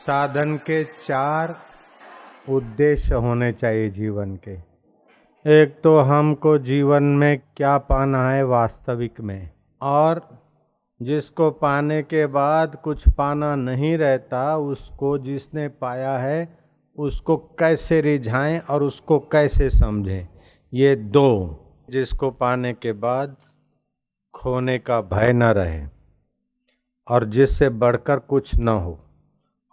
साधन के 4 उद्देश्य होने चाहिए जीवन के। एक तो हमको जीवन में क्या पाना है वास्तविक में, और जिसको पाने के बाद कुछ पाना नहीं रहता उसको जिसने पाया है उसको कैसे रिझाएं और उसको कैसे समझें। ये 2, जिसको पाने के बाद खोने का भय न रहे और जिससे बढ़कर कुछ न हो,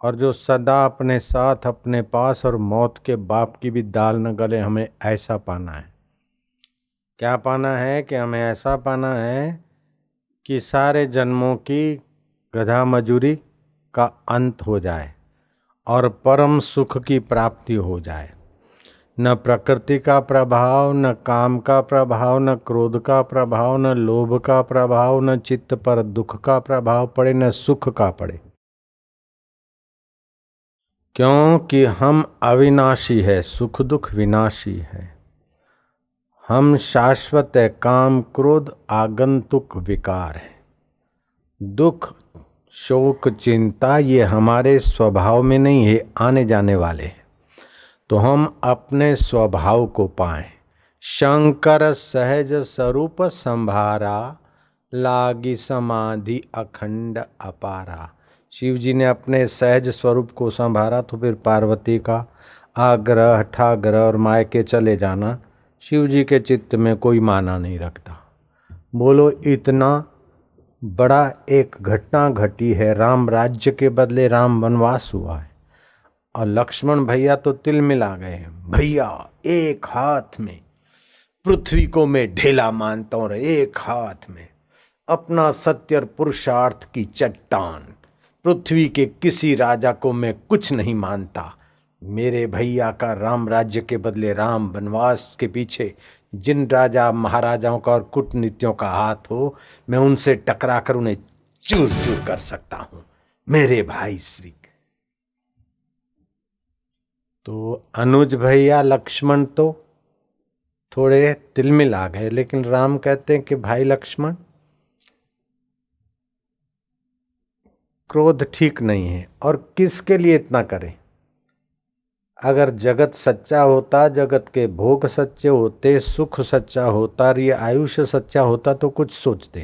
और जो सदा अपने साथ अपने पास और मौत के बाप की भी दाल न गले, हमें ऐसा पाना है। क्या पाना है कि हमें ऐसा पाना है कि सारे जन्मों की गधा मजूरी का अंत हो जाए और परम सुख की प्राप्ति हो जाए। न प्रकृति का प्रभाव, न काम का प्रभाव, न क्रोध का प्रभाव, न लोभ का प्रभाव, न चित्त पर दुख का प्रभाव पड़े, न सुख का पड़े। क्योंकि हम अविनाशी है, सुख दुख विनाशी है। हम शाश्वत है, काम क्रोध आगंतुक विकार है। दुख शोक चिंता ये हमारे स्वभाव में नहीं है, आने जाने वाले हैं। तो हम अपने स्वभाव को पाएं। शंकर सहज स्वरूप संभारा, लागी समाधि अखंड अपारा। शिव जी ने अपने सहज स्वरूप को संभारा तो फिर पार्वती का आग्रह ठाग्रह और मायके चले जाना शिव जी के चित्त में कोई माना नहीं रखता। बोलो, इतना बड़ा एक घटना घटी है, राम राज्य के बदले राम वनवास हुआ है और लक्ष्मण भैया तो तिल मिला गए हैं। भैया एक हाथ में पृथ्वी को मैं ढेला मानता हूं, एक हाथ में अपना सत्य और पुरुषार्थ की चट्टान, पृथ्वी के किसी राजा को मैं कुछ नहीं मानता। मेरे भैया का राम राज्य के बदले राम वनवास के पीछे जिन राजा महाराजाओं का और कूटनीतियों का हाथ हो, मैं उनसे टकरा कर उन्हें चूर चूर कर सकता हूं। मेरे भाई श्री तो अनुज भैया लक्ष्मण तो थोड़े तिलमिल आ गए, लेकिन राम कहते हैं कि भाई लक्ष्मण, क्रोध ठीक नहीं है। और किसके लिए इतना करें? अगर जगत सच्चा होता, जगत के भोग सच्चे होते, सुख सच्चा होता, ये आयुष्य सच्चा होता तो कुछ सोचते।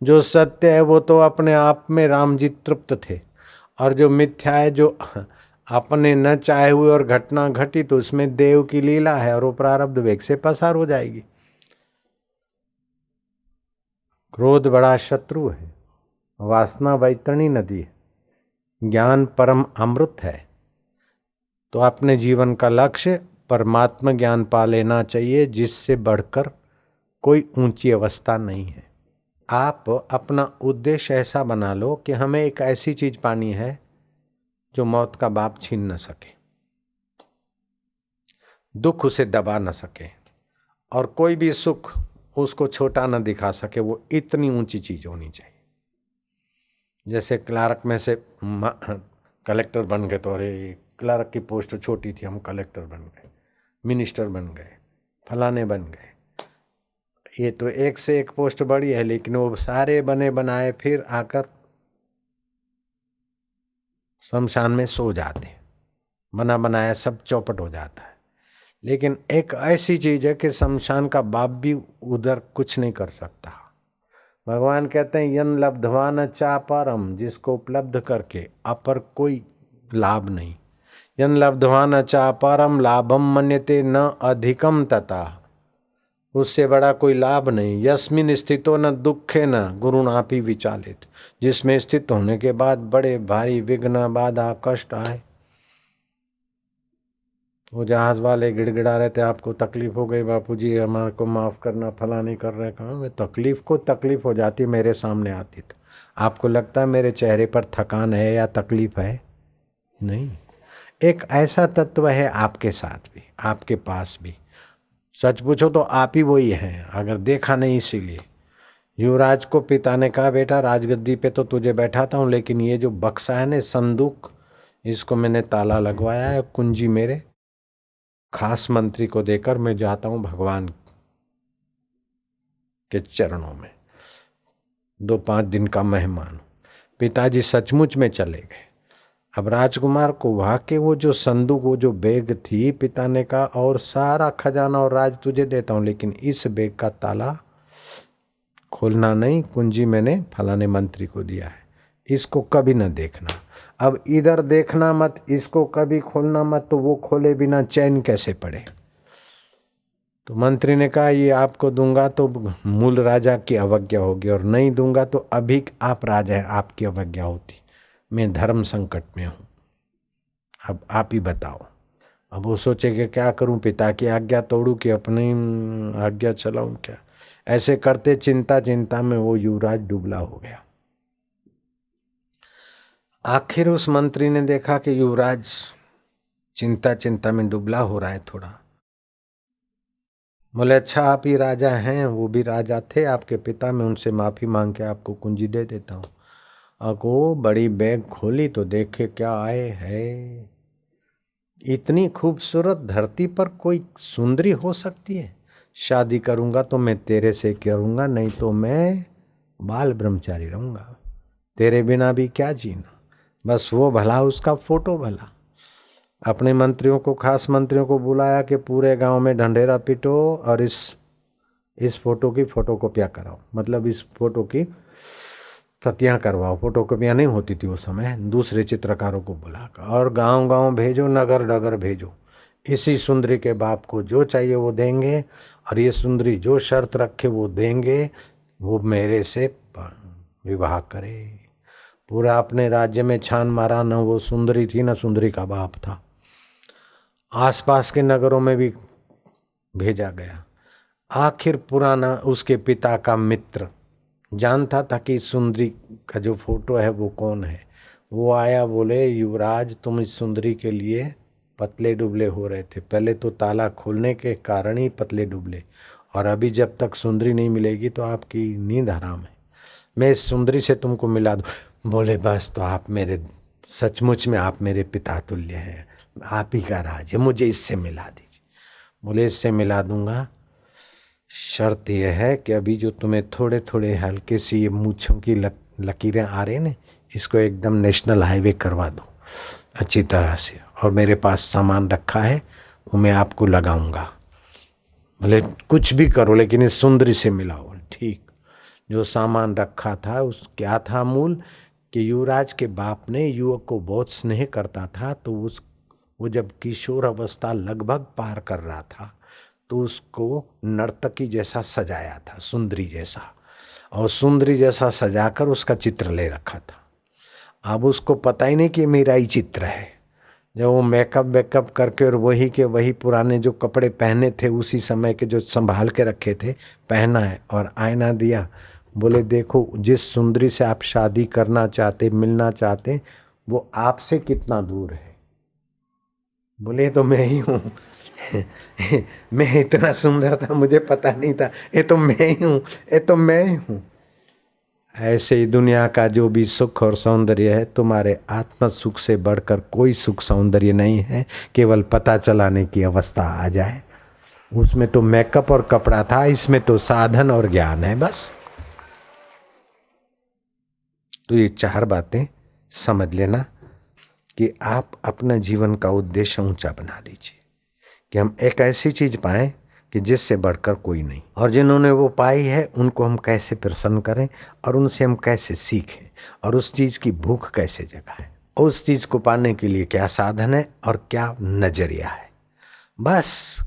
जो सत्य है वो तो अपने आप में राम जी तृप्त थे, और जो मिथ्या है, जो अपने न चाहे हुए और घटना घटी, तो उसमें देव की लीला है और वो प्रारब्ध वेग से पसार हो जाएगी। क्रोध बड़ा शत्रु है, वासना वैतरणी नदी है, ज्ञान परम अमृत है। तो अपने जीवन का लक्ष्य परमात्मा ज्ञान पा लेना चाहिए, जिससे बढ़कर कोई ऊंची अवस्था नहीं है। आप अपना उद्देश्य ऐसा बना लो कि हमें एक ऐसी चीज पानी है जो मौत का बाप छीन न सके, दुख उसे दबा न सके, और कोई भी सुख उसको छोटा न दिखा सके। वो इतनी ऊंची चीज होनी चाहिए। जैसे क्लार्क में से कलेक्टर बन गए तो अरे क्लर्क की पोस्ट छोटी थी, हम कलेक्टर बन गए, मिनिस्टर बन गए, फलाने बन गए। ये तो एक से एक पोस्ट बड़ी है, लेकिन वो सारे बने बनाए फिर आकर शमशान में सो जाते, बना बनाया सब चौपट हो जाता है। लेकिन एक ऐसी चीज है कि शमशान का बाप भी उधर कुछ नहीं कर सकता। भगवान कहते हैं यन लब्धवा न चा परम, जिसको उपलब्ध करके अपर कोई लाभ नहीं। यन लब्धवा न चा परम लाभम मन्यते न अधिकम तथा, उससे बड़ा कोई लाभ नहीं। यस्मिन स्थितो न दुखे न गुरुणापि विचालित, जिसमें स्थित होने के बाद बड़े भारी विघ्न बाधा कष्ट आए। वो जहाज वाले गिड़गिड़ा रहे थे, आपको तकलीफ हो गई बापूजी, हमारे को माफ करना, फला नहीं कर रहे। कहा मैं तकलीफ को तकलीफ हो जाती मेरे सामने आती तो आपको लगता है मेरे चेहरे पर थकान है या तकलीफ है? नहीं, एक ऐसा तत्व है आपके साथ भी, आपके पास भी। सच पूछो तो आप ही वही हैं, अगर देखा नहीं इसीलिए। युवराज को पिता ने कहा बेटा राजगद्दी पे तो तुझे बैठाता हूँ, लेकिन ये जो बक्सा है ना संदूक, इसको मैंने ताला लगवाया है, कुंजी मेरे खास मंत्री को देकर मैं जाता हूँ भगवान के चरणों में, 2-5 दिन का मेहमान। पिताजी सचमुच में चले गए। अब राजकुमार को वहां के वो जो संदूक, वो जो बैग थी पिता ने कहा और सारा खजाना और राज तुझे देता हूं, लेकिन इस बैग का ताला खोलना नहीं, कुंजी मैंने फलाने मंत्री को दिया है, इसको कभी न देखना। अब इधर देखना मत, इसको कभी खोलना मत, तो वो खोले बिना चैन कैसे पड़े। तो मंत्री ने कहा ये आपको दूंगा तो मूल राजा की अवज्ञा होगी, और नहीं दूंगा तो अभी आप राजा हैं, आपकी अवज्ञा होती। मैं धर्म संकट में हूं, अब आप ही बताओ। अब वो सोचे कि क्या करूं, पिता की आज्ञा तोड़ूं कि अपनी आज्ञा चलाऊं क्या। ऐसे करते चिंता चिंता में वो युवराज दुबला हो गया। आखिर उस मंत्री ने देखा कि युवराज चिंता चिंता में दुबला हो रहा है थोड़ा। बोले अच्छा आप ही राजा हैं, वो भी राजा थे आपके पिता, मैं उनसे माफी मांग के आपको कुंजी दे देता हूँ। और वो बड़ी बैग खोली तो देखे क्या आए है, इतनी खूबसूरत धरती पर कोई सुंदरी हो सकती है। शादी करूंगा तो मैं तेरे से करूंगा, नहीं तो मैं बाल ब्रह्मचारी रहूंगा, तेरे बिना भी क्या जीना। बस वो भला उसका फोटो भला। अपने मंत्रियों को, खास मंत्रियों को बुलाया कि पूरे गांव में ढंढेरा पीटो और इस फोटो की फोटोकॉपियाँ कराओ, मतलब इस फोटो की प्रतियाँ करवाओ। फोटोकॉपियाँ नहीं होती थी उस समय, दूसरे चित्रकारों को बुलाकर, और गांव गांव भेजो, नगर नगर भेजो। इसी सुंदरी के बाप को जो चाहिए वो देंगे, और ये सुंदरी जो शर्त रखे वो देंगे, वो मेरे से विवाह करे। पूरा अपने राज्य में छान मारा, न वो सुंदरी थी न सुंदरी का बाप था। आसपास के नगरों में भी भेजा गया। आखिर पुराना उसके पिता का मित्र जानता था कि सुंदरी का जो फोटो है वो कौन है। वो आया, बोले युवराज तुम इस सुंदरी के लिए पतले दुबले हो रहे थे, पहले तो ताला खोलने के कारण ही पतले दुबले, और अभी जब तक सुंदरी नहीं मिलेगी तो आपकी नींद हराम है। मैं इस सुंदरी से तुमको मिला दूं। बोले बस, तो आप मेरे, सचमुच में आप मेरे पिता तुल्य हैं, आप ही का राज है, मुझे इससे मिला दीजिए। बोले इससे मिला दूंगा, शर्त यह है कि अभी जो तुम्हें थोड़े थोड़े हल्के सी ये मूँछों की लकीरें आ रही हैं, इसको एकदम नेशनल हाईवे करवा दो अच्छी तरह से, और मेरे पास सामान रखा है वो मैं आपको लगाऊंगा। बोले कुछ भी करो लेकिन इस सुंदरी से मिलाओ। ठीक। जो सामान रखा था उस क्या था मूल, कि युवराज के बाप ने युवक को बहुत स्नेह करता था, तो वो जब किशोर अवस्था लगभग पार कर रहा था तो उसको नर्तकी जैसा सजाया था, सुंदरी जैसा, और सुंदरी जैसा सजाकर उसका चित्र ले रखा था। अब उसको पता ही नहीं कि मेरा ही चित्र है। जब वो मेकअप वेकअप करके और वही के वही पुराने जो कपड़े पहने थे उसी समय के जो संभाल के रखे थे पहना है, और आईना दिया। बोले देखो जिस सुंदरी से आप शादी करना चाहते, मिलना चाहते, वो आपसे कितना दूर है। बोले तो मैं ही हूँ। मैं इतना सुंदर था मुझे पता नहीं था, ये तो मैं ही हूँ, ये तो मैं ही हूँ। ऐसे ही दुनिया का जो भी सुख और सौंदर्य है, तुम्हारे आत्म सुख से बढ़कर कोई सुख सौंदर्य नहीं है। केवल पता चलाने की अवस्था आ जाए, उसमें तो मेकअप और कपड़ा था, इसमें तो साधन और ज्ञान है बस। तो ये चार बातें समझ लेना कि आप अपना जीवन का उद्देश्य ऊंचा बना लीजिए, कि हम एक ऐसी चीज पाएं कि जिससे बढ़कर कोई नहीं, और जिन्होंने वो पाई है उनको हम कैसे प्रसन्न करें, और उनसे हम कैसे सीखें, और उस चीज की भूख कैसे जगाएं, उस चीज को पाने के लिए क्या साधन है और क्या नजरिया है। बस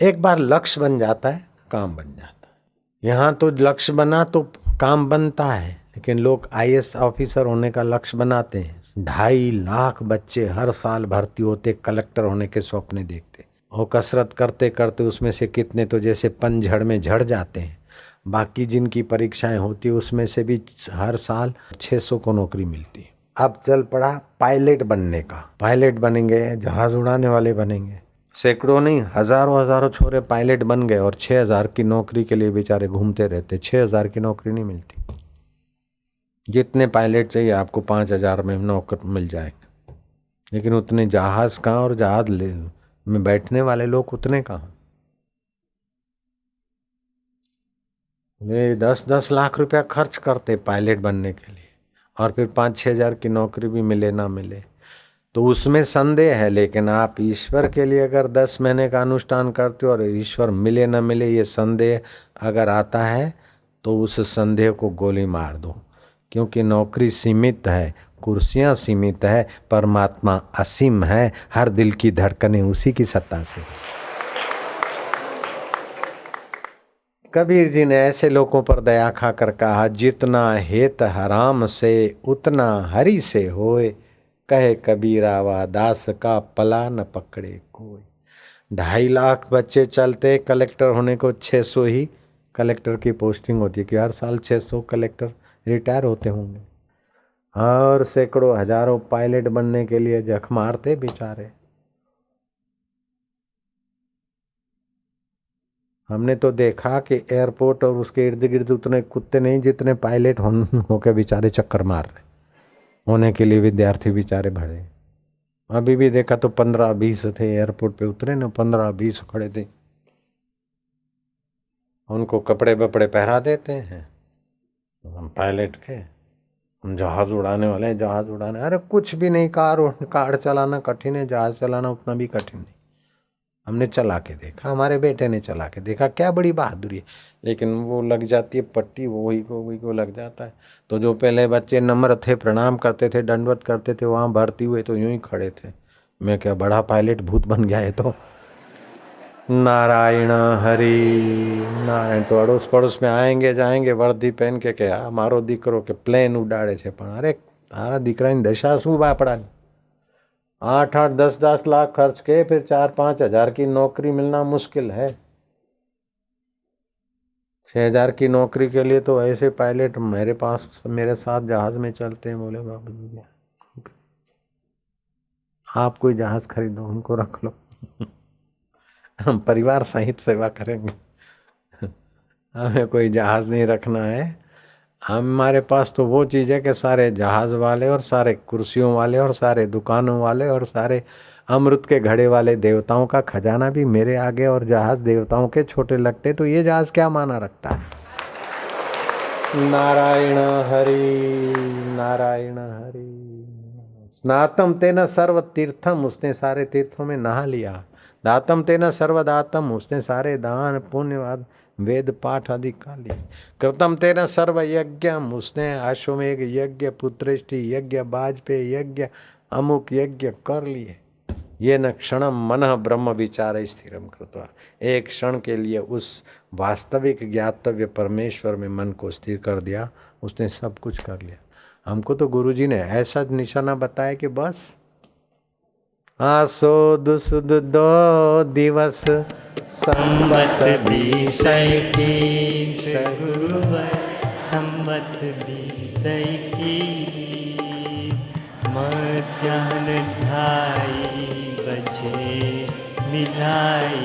एक बार लक्ष्य बन जाता है, काम बन जाता है। यहाँ तो लक्ष्य बना तो काम बनता है, लेकिन लोग आईएएस ऑफिसर होने का लक्ष्य बनाते हैं। 2.5 लाख बच्चे हर साल भर्ती होते, कलेक्टर होने के सपने देखते, और कसरत करते करते उसमें से कितने तो जैसे पनझड़ में झड़ जाते हैं। बाकी जिनकी परीक्षाएं होती है उसमें से भी हर साल 600 को नौकरी मिलती है। अब चल पड़ा पायलट बनने का, पायलट बनेंगे, जहाज उड़ाने वाले बनेंगे। सैकड़ों नहीं हजारों हजारों छोरे पायलट बन गए, और 6,000 की नौकरी के लिए बेचारे घूमते रहते। 6,000 की नौकरी नहीं मिलती। जितने पायलट चाहिए आपको 5,000 में नौकर मिल जाएंगे, लेकिन उतने जहाज कहाँ, और जहाज में बैठने वाले लोग उतने कहाँ। वे 10-10 लाख रुपया खर्च करते पायलट बनने के लिए, और फिर 5-6 हजार की नौकरी भी मिले ना मिले। तो उसमें संदेह है। लेकिन आप ईश्वर के लिए अगर 10 महीने का अनुष्ठान करते हो और ईश्वर मिले न मिले ये संदेह अगर आता है तो उस संदेह को गोली मार दो, क्योंकि नौकरी सीमित है, कुर्सियां सीमित है, परमात्मा असीम है, हर दिल की धड़कनें उसी की सत्ता से। कबीर जी ने ऐसे लोगों पर दया खाकर कहा, जितना हेत हराम से उतना हरि से होए, कहे कबीरावा दास का पला न पकड़े कोई। 2.5 लाख बच्चे चलते, कलेक्टर होने को 600 ही कलेक्टर की पोस्टिंग होती है कि हर साल 600 कलेक्टर रिटायर होते होंगे। और सैकड़ों हजारों पायलट बनने के लिए जख मारते बेचारे। हमने तो देखा कि एयरपोर्ट और उसके इर्द गिर्द उतने कुत्ते नहीं जितने पायलट होके बेचारे चक्कर मार रहे होने के लिए विद्यार्थी बेचारे भरे। अभी भी देखा तो 15-20 थे एयरपोर्ट पे उतरे ना, 15-20 खड़े थे। उनको कपड़े बपड़े पहरा देते हैं हम पायलट के, हम जहाज उड़ाने वाले हैं, जहाज उड़ाने। अरे कुछ भी नहीं, कार चलाना कठिन है, जहाज चलाना उतना भी कठिन नहीं। हमने चला के देखा, हमारे बेटे ने चला के देखा, क्या बड़ी बहादुरी है। लेकिन वो लग जाती है पट्टी, वही को लग जाता है। तो जो पहले बच्चे नम्र थे, प्रणाम करते थे, दंडवत करते थे, वहाँ भर्ती हुए तो यूं ही खड़े थे। मैं क्या बड़ा पायलट भूत बन गया है। तो नारायण हरि नारायण। तो अड़ोस पड़ोस में आएंगे जाएंगे वर्दी पहन के क्या मारो दीकरो के प्लेन उड़ाड़े छे, पण अरे तारा दीकरानी दशा શું બાપડાની। 8-8, 10-10 लाख खर्च के फिर 4-5 हजार की नौकरी मिलना मुश्किल है। 6,000 की नौकरी के लिए तो ऐसे पायलट मेरे पास मेरे साथ जहाज में चलते हैं। बोले बाबू आप कोई जहाज खरीदो, उनको रख लो, हम परिवार सहित सेवा करेंगे, हमें कोई जहाज नहीं रखना है। हमारे पास तो वो चीज़ है कि सारे जहाज वाले और सारे कुर्सियों वाले और सारे दुकानों वाले और सारे अमृत के घड़े वाले देवताओं का खजाना भी मेरे आगे और जहाज देवताओं के छोटे लगते, तो ये जहाज क्या माना रखता है। नारायण हरि नारायण हरि। स्नातम तेन सर्व तीर्थम, उसने सारे तीर्थों में नहा लिया। दातम तेन सर्वदातम, उसने सारे दान पुण्य वेद पाठ आदि का लिए। कृतम तेन सर्व यज्ञम, उसने अश्वमेघ यज्ञ, पुत्रेष्टि यज्ञ, वाजपेयी यज्ञ, अमुक यज्ञ कर लिए। ये न क्षणम मन ब्रह्म विचार स्थिरम कृत्वा, एक क्षण के लिए उस वास्तविक ज्ञातव्य परमेश्वर में मन को स्थिर कर दिया। उसने सब कुछ कर लिया। हमको तो गुरुजी ने ऐसा निशाना बताया कि बस आसोद सुद 2 दिवस संबत 20 गुरुवर संबत 20 मध्याह्न 2:30 बजे मिलाई